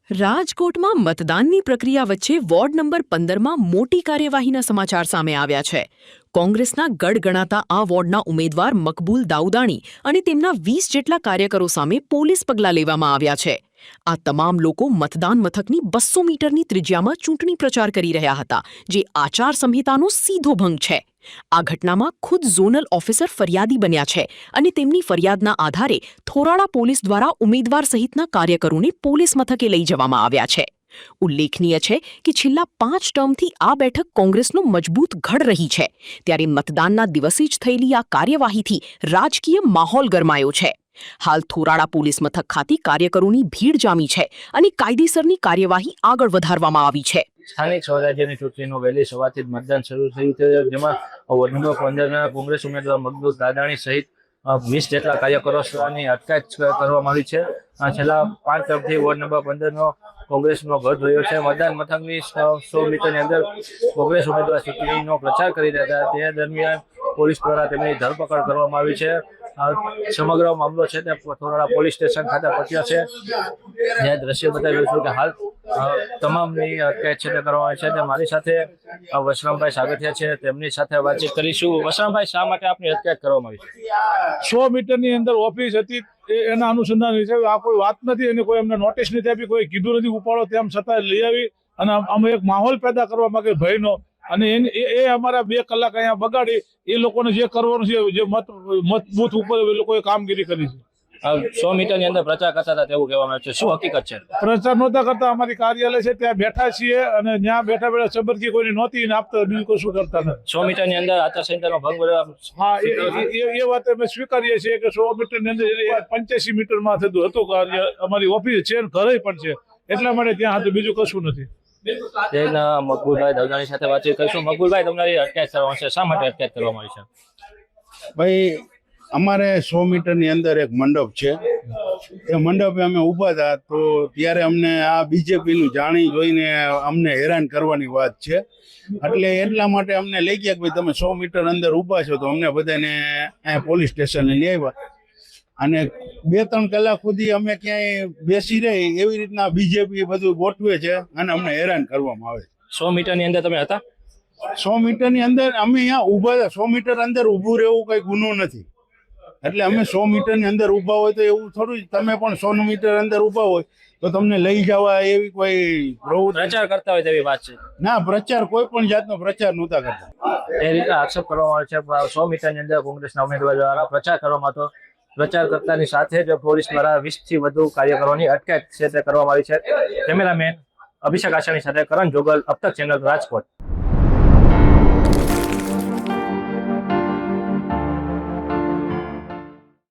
રાજકોટમાં મતદાનની પ્રક્રિયા વચ્ચે વોર્ડ નંબર 15માં મોટી કાર્યવાહીના સમાચાર સામે આવ્યા છે. કોંગ્રેસના ગઢ ગણાતા આ વોર્ડના ઉમેદવાર મકબૂલ દાઉદાણી અને તેમના 20 જેટલા કાર્યકરો સામે પોલીસ પગલાં લેવામાં આવ્યા છે. આ તમામ લોકો મતદાન મથકની 200 મીટરની ત્રિજ્યામાં ચૂંટણી પ્રચાર કરી રહ્યા હતા, જે આચાર સંહિતાનો સીધો ભંગ છે. આ ઘટનામાં ખુદ ઝોનલ ઓફિસર ફરિયાદી બન્યા છે અને તેમની ફરિયાદના આધારે થોરાળા પોલીસ દ્વારા ઉમેદવાર સહિતના કાર્યકરોને પોલીસ મથકે લઈ જવામાં આવ્યા છે. ઉલ્લેખનીય છે કે છેલ્લા 5 ટર્મથી આ બેઠક કોંગ્રેસનો મજબૂત ગઢ રહી છે, ત્યારે મતદાનના દિવસે જ થયેલી આ કાર્યવાહીથી રાજકીય માહોલ ગરમાયો છે. હાલ થોરાળા પોલીસ મથક ખાતે કાર્યકરોની ભીડ જામી છે અને કાયદેસરની કાર્યવાહી આગળ વધારવામાં આવી છે. સ્થાનિક સ્વરાજ્યની ચૂંટણીનું વહેલી સવારથી જ મતદાન શરૂ થયું છે, જેમાં વોર્ડ નંબર 15ના કોંગ્રેસ ઉમેદવાર મકબૂલ દાદાણી સહિત 20 જેટલા કાર્યકરોની અટકાયત કરવામાં આવી છે. છેલ્લા 5 ટર્મથી વોર્ડ નંબર 15નો કોંગ્રેસનો ગઢ રહ્યો છે. મતદાન મથકની 100 મીટરની અંદર કોંગ્રેસ ઉમેદવાર ચૂંટણીનો પ્રચાર કરી રહ્યા હતા, તે દરમિયાન પોલીસ દ્વારા તેમની ધરપકડ કરવામાં આવી છે. સમગ્ર મામલો છે તે થોરાળા પોલીસ સ્ટેશન ખાતે પહોંચ્યો છે. જ્યાં દ્રશ્ય બતાવ્યું છું કે હાલ તમામની અટકાયત છે તે કરવામાં આવી છે. તે મારી સાથે વશરામભાઈ સાગઠિયા છે, તેમની સાથે વાતચીત કરીશું. વશરામભાઈ, શા માટે આપની અટકાયત કરવામાં આવી છે? 100 મીટરની અંદર ઓફિસ હતી, એના અનુસંધાન હિસાબે આ કોઈ વાત નથી અને કોઈ અમને નોટિસ નથી આપી, કોઈ કીધું નથી ઉપાડો, તેમ છતાં લઈ આવી અને અમે એક માહોલ પેદા કરવા માંગે ભયનો, અને એ અમારા 2 કલાક અહીંયા બગાડી એ લોકોને જે કરવાનું છે, જે મત બૂથ ઉપર એ લોકોએ કામગીરી કરી છે. 100 મીટરની અંદર પ્રચાર કરતા હતા તેવું કહેવામાં આવે છે, શું હકીકત છે? પ્રચાર નહોતા કરતા, અમારી કાર્યાલય છે ત્યાં બેઠા છીએ અને ત્યાં બેઠા બેઠા સબરકી કોઈને નહોતી આપતા, બીજું કશું કરતા નથી. 100 મીટરની અંદર આચારસંહિતાનો ભંગ હા, એ વાત અમે સ્વીકારીએ છીએ કે 100 મીટરની અંદર 85 મીટરમાં થતું હતું કાર્ય. અમારી ઓફિસ છે, ઘરે પણ છે, એટલા માટે ત્યાં હતું, બીજું કશું નથી. તેના મકબૂલભાઈ દાઉદાણી સાથે વાતચીત કરીશું. મકબૂલભાઈ, તમારી અટકાયત કરવામાં છે, શા માટે અટકાયત કરવામાં આવી છે? ભાઈ, અમારે 100 મીટરની અંદર એક મંડપ છે, એ મંડપે અમે ઊભા હતા તો ત્યારે અમને આ બીજેપીનું જાણી જોઈને અમને હેરાન કરવાની વાત છે, એટલે એટલા માટે અમને લઈ ગયા કે ભાઈ તમે 100 મીટર અંદર ઊભા છો, તો અમને બધાને અહીંયા પોલીસ સ્ટેશને લઈ આવ્યા અને 2-3 કલાક સુધી અમે ક્યાંય બેસી રહી એવી રીતના બીજેપી બધું ગોઠવે છે અને અમને હેરાન કરવામાં આવે છે. 100 મીટરની અંદર તમે હતા? 100 મીટરની અંદર અમે અહીંયા ઊભા હતા. 100 મીટર અંદર ઊભું રહેવું કઈ ગુનો નથી, એટલે અમે 100 મીટરની અંદર ઊભા હોય તો એવું થોડું તમે પણ 100 મીટર અંદર ઊભા હોય તો તમને લઈ જવા એવી કોઈ પ્રચાર કરતા હોય તેવી વાત છે? ના, પ્રચાર કોઈ પણ જાતનો પ્રચાર નહોતા કરતા. એ રીતે આક્ષેપ કરવામાં આવે છે 100 મીટરની અંદર કોંગ્રેસના ઉમેદવાર દ્વારા પ્રચાર કરવામાં હતો. પ્રચાર કરતાની સાથે જ પોલીસ દ્વારા 20 થી વધુ કાર્યકરોની અટકાયત છે તે કરવામાં આવી છે. કેમેરામેન અભિષેક આશાણી સાથે કરણ જોગલ, અબ તક ચેનલ, રાજકોટ.